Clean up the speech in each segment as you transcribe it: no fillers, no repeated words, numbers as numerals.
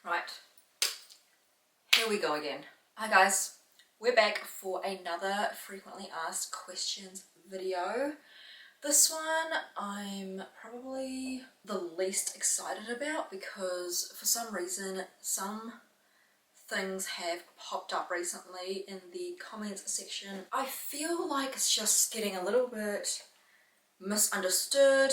Right, here we go again. Hi guys, we're back for another frequently asked questions video. This one I'm probably the least excited about because for some reason some things have popped up recently in the comments section. I feel like it's just getting a little bit misunderstood,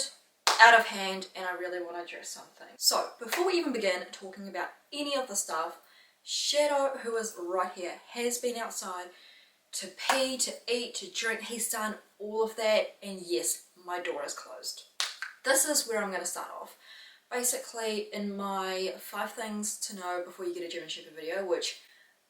out of hand, and I really want to address something. So before we even begin talking about any of the stuff, Shadow, who is right here, has been outside to pee, to eat, to drink. He's done all of that, and yes, my door is closed. This is where I'm going to start off. Basically, in my 5 things to know before you get a German Shepherd video, which,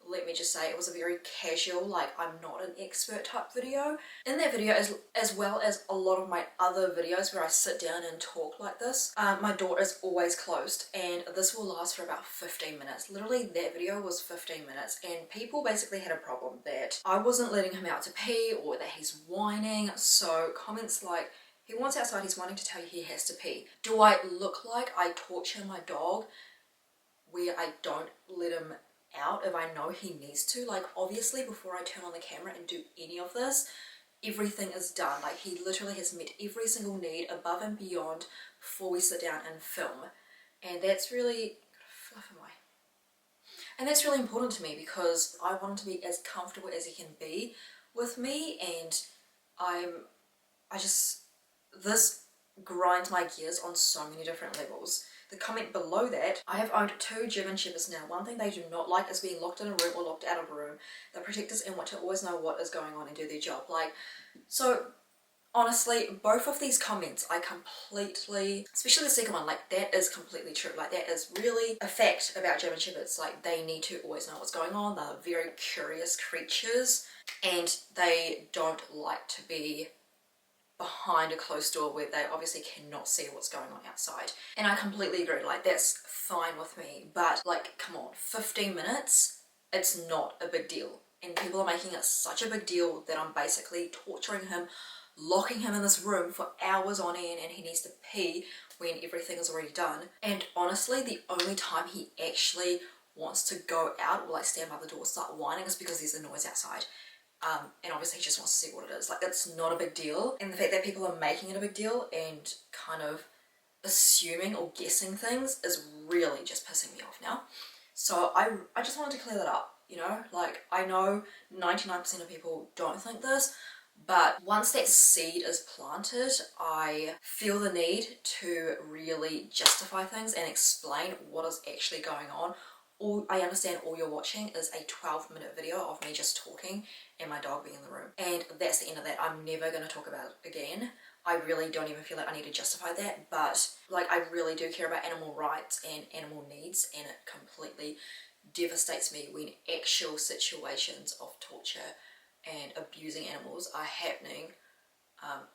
let me just say, it was a very casual, like I'm not an expert type video. In that video, as well as a lot of my other videos where I sit down and talk like this, my door is always closed, and this will last for about 15 minutes. Literally, that video was 15 minutes, and people basically had a problem that I wasn't letting him out to pee or that he's whining. So comments like, he wants outside, he's wanting to tell you he has to pee. Do I look like I torture my dog where I don't let him out if I know he needs to? Like, obviously before I turn on the camera and do any of this, everything is done. Like, he literally has met every single need above and beyond before we sit down and film. And that's really, fluff away. And that's really important to me because I want him to be as comfortable as he can be with me, and this grinds my gears on so many different levels. The comment below that, I have owned 2 German Shepherds now. One thing they do not like is being locked in a room or locked out of a room. They're protectors and want to always know what is going on and do their job. Like, so honestly, both of these comments I completely, especially the second one, like that is completely true. Like that is really a fact about German Shepherds. Like they need to always know what's going on. They're very curious creatures and they don't like to be behind a closed door where they obviously cannot see what's going on outside. And I completely agree, like that's fine with me, but like come on, 15 minutes, it's not a big deal. And people are making it such a big deal that I'm basically torturing him, locking him in this room for hours on end, and he needs to pee when everything is already done. And honestly, the only time he actually wants to go out or like stand by the door, start whining, is because there's a noise outside. And obviously he just wants to see what it is. Like, it's not a big deal. And the fact that people are making it a big deal and kind of assuming or guessing things is really just pissing me off now. So I just wanted to clear that up, you know? Like, I know 99% of people don't think this, but once that seed is planted, I feel the need to really justify things and explain what is actually going on. I understand all you're watching is a 12-minute video of me just talking and my dog being in the room. And that's the end of that. I'm never going to talk about it again. I really don't even feel like I need to justify that, but like I really do care about animal rights and animal needs, and it completely devastates me when actual situations of torture and abusing animals are happening,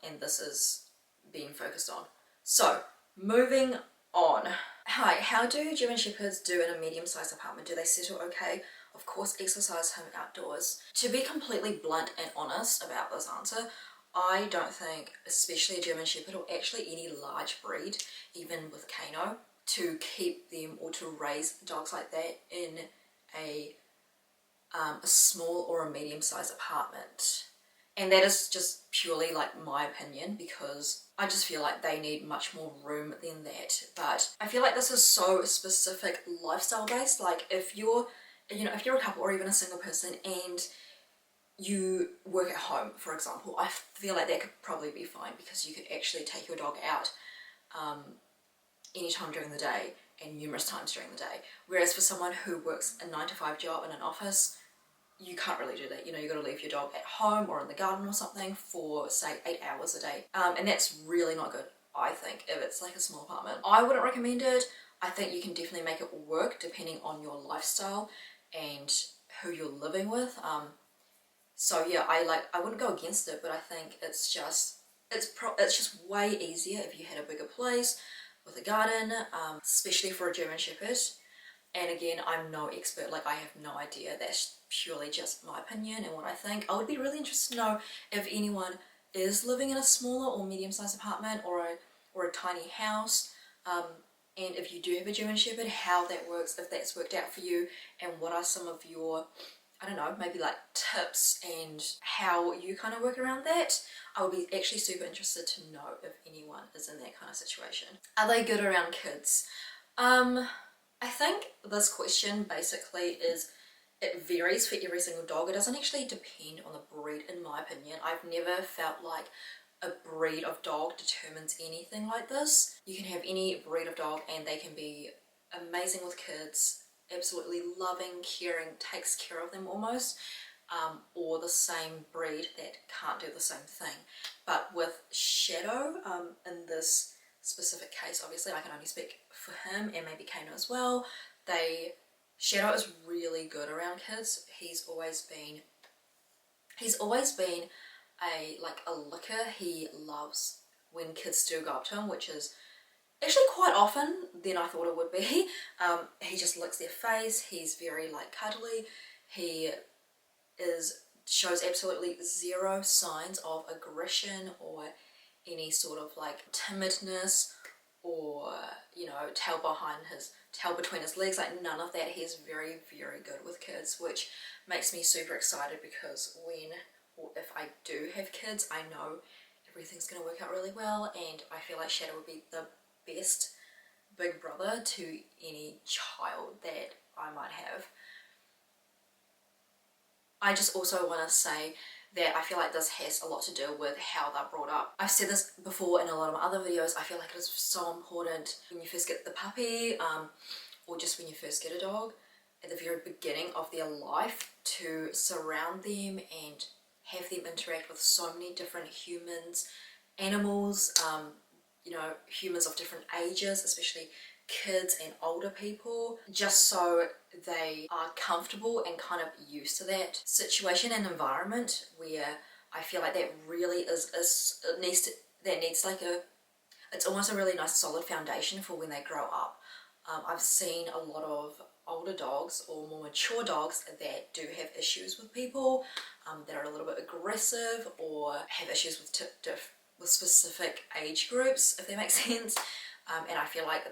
and this is being focused on. So, moving on. Hi, how do German Shepherds do in a medium-sized apartment? Do they settle okay? Of course, exercise him outdoors. To be completely blunt and honest about this answer, I don't think, especially a German Shepherd or actually any large breed, even with Kano, to keep them or to raise dogs like that in a small or a medium-sized apartment. And that is just purely like my opinion, because I just feel like they need much more room than that. But I feel like this is so specific lifestyle based. Like if you're a couple or even a single person and you work at home, for example, I feel like that could probably be fine because you could actually take your dog out anytime during the day and numerous times during the day. Whereas for someone who works a 9-to-5 job in an office, you can't really do that. You know, you've got to leave your dog at home or in the garden or something for, say, 8 hours a day. And that's really not good, I think, if it's like a small apartment. I wouldn't recommend it. I think you can definitely make it work depending on your lifestyle and who you're living with. So yeah, I wouldn't go against it, but I think it's just way easier if you had a bigger place with a garden, especially for a German Shepherd. And again, I'm no expert, like I have no idea, that's purely just my opinion and what I think. I would be really interested to know if anyone is living in a smaller or medium-sized apartment or a tiny house, and if you do have a German Shepherd, how that works, if that's worked out for you, and what are some of your, I don't know, maybe like tips and how you kind of work around that. I would be actually super interested to know if anyone is in that kind of situation. Are they good around kids? I think this question basically is, it varies for every single dog. It doesn't actually depend on the breed, in my opinion. I've never felt like a breed of dog determines anything like this. You can have any breed of dog and they can be amazing with kids, absolutely loving, caring, takes care of them almost, or the same breed that can't do the same thing. But with Shadow, in this specific case, obviously I can only speak for him and maybe Kano as well, Shadow is really good around kids. He's always been a licker. He loves when kids do go up to him, which is actually quite often than I thought it would be. He just licks their face. He's very like cuddly. He shows absolutely zero signs of aggression or any sort of like timidness or, you know, tail between his legs, like none of that. He's very, very good with kids, which makes me super excited because when or if I do have kids, I know everything's going to work out really well, and I feel like Shadow would be the best big brother to any child that I might have. I just also want to say that I feel like this has a lot to do with how they're brought up. I've said this before in a lot of my other videos. I feel like it is so important when you first get the puppy, or just when you first get a dog, at the very beginning of their life, to surround them and have them interact with so many different humans, animals, you know, humans of different ages, especially kids and older people, just so they are comfortable and kind of used to that situation and environment, where I feel like that really it's almost a really nice solid foundation for when they grow up. I've seen a lot of older dogs or more mature dogs that do have issues with people, that are a little bit aggressive or have issues with specific age groups, if that makes sense. And I feel like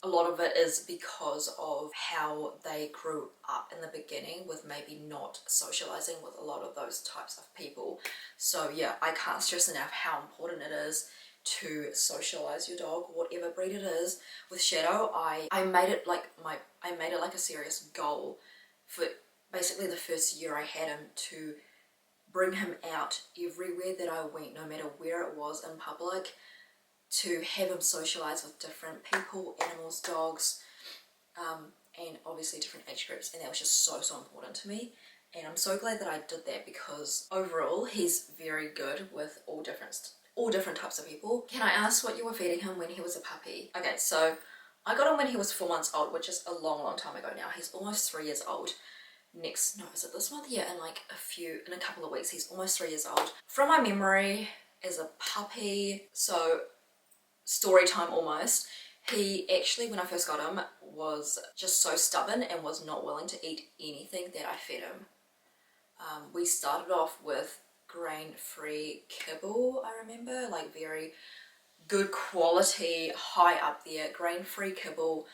a lot of it is because of how they grew up in the beginning, with maybe not socializing with a lot of those types of people. So yeah, I can't stress enough how important it is to socialize your dog, whatever breed it is. With Shadow, I made it like a serious goal for basically the first year I had him, to bring him out everywhere that I went, no matter where it was in public, to have him socialize with different people, animals, dogs, and obviously different age groups, and that was just so important to me. And I'm so glad that I did that, because overall he's very good with all different types of people. Can I ask what you were feeding him when he was a puppy? Okay, so I got him when he was 4 months old, which is a long time ago now. He's almost 3 years old. Is it this month? Yeah, in a couple of weeks he's almost 3 years old. From my memory as a puppy, so story time almost, he actually, when I first got him, was just so stubborn and was not willing to eat anything that I fed him. We started off with grain-free kibble, I remember, like very good quality, high up there, grain-free kibble,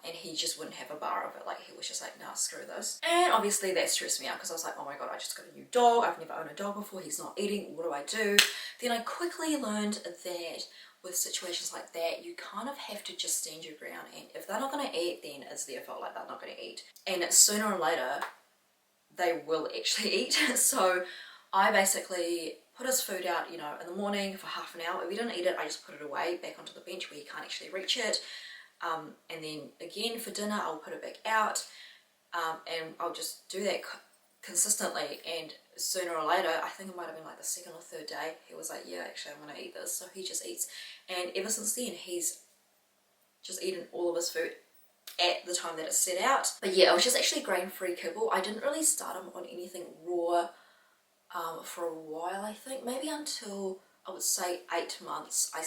and he just wouldn't have a bar of it. Like, he was just like, nah, screw this. And obviously that stressed me out, because I was like, oh my god, I just got a new dog, I've never owned a dog before, he's not eating, what do I do? Then I quickly learned that with situations like that, you kind of have to just stand your ground, and if they're not going to eat, then it's their fault. Like, they're not going to eat, and sooner or later they will actually eat. So I basically put his food out, you know, in the morning for half an hour. If he didn't eat it, I just put it away back onto the bench where he can't actually reach it, and then again for dinner I'll put it back out, and I'll just do that consistently. And sooner or later, I think it might have been like the second or third day, he was like, yeah, actually I'm gonna eat this. So he just eats, and ever since then he's just eaten all of his food at the time that it's set out. But yeah, it was just actually grain-free kibble. I didn't really start him on anything raw for a while, I think, maybe until I would say 8 months. I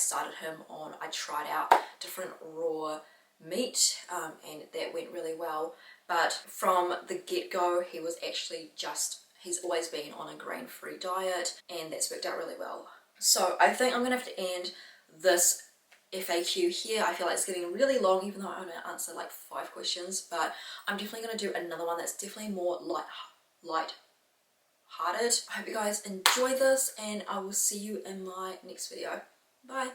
tried out different raw meat, and that went really well. But from the get-go, he's always been on a grain-free diet, and that's worked out really well. So I think I'm gonna have to end this FAQ here. I feel like it's getting really long, even though I only answered like 5 questions, but I'm definitely going to do another one that's definitely more light-hearted. I hope you guys enjoy this, and I will see you in my next video. Bye.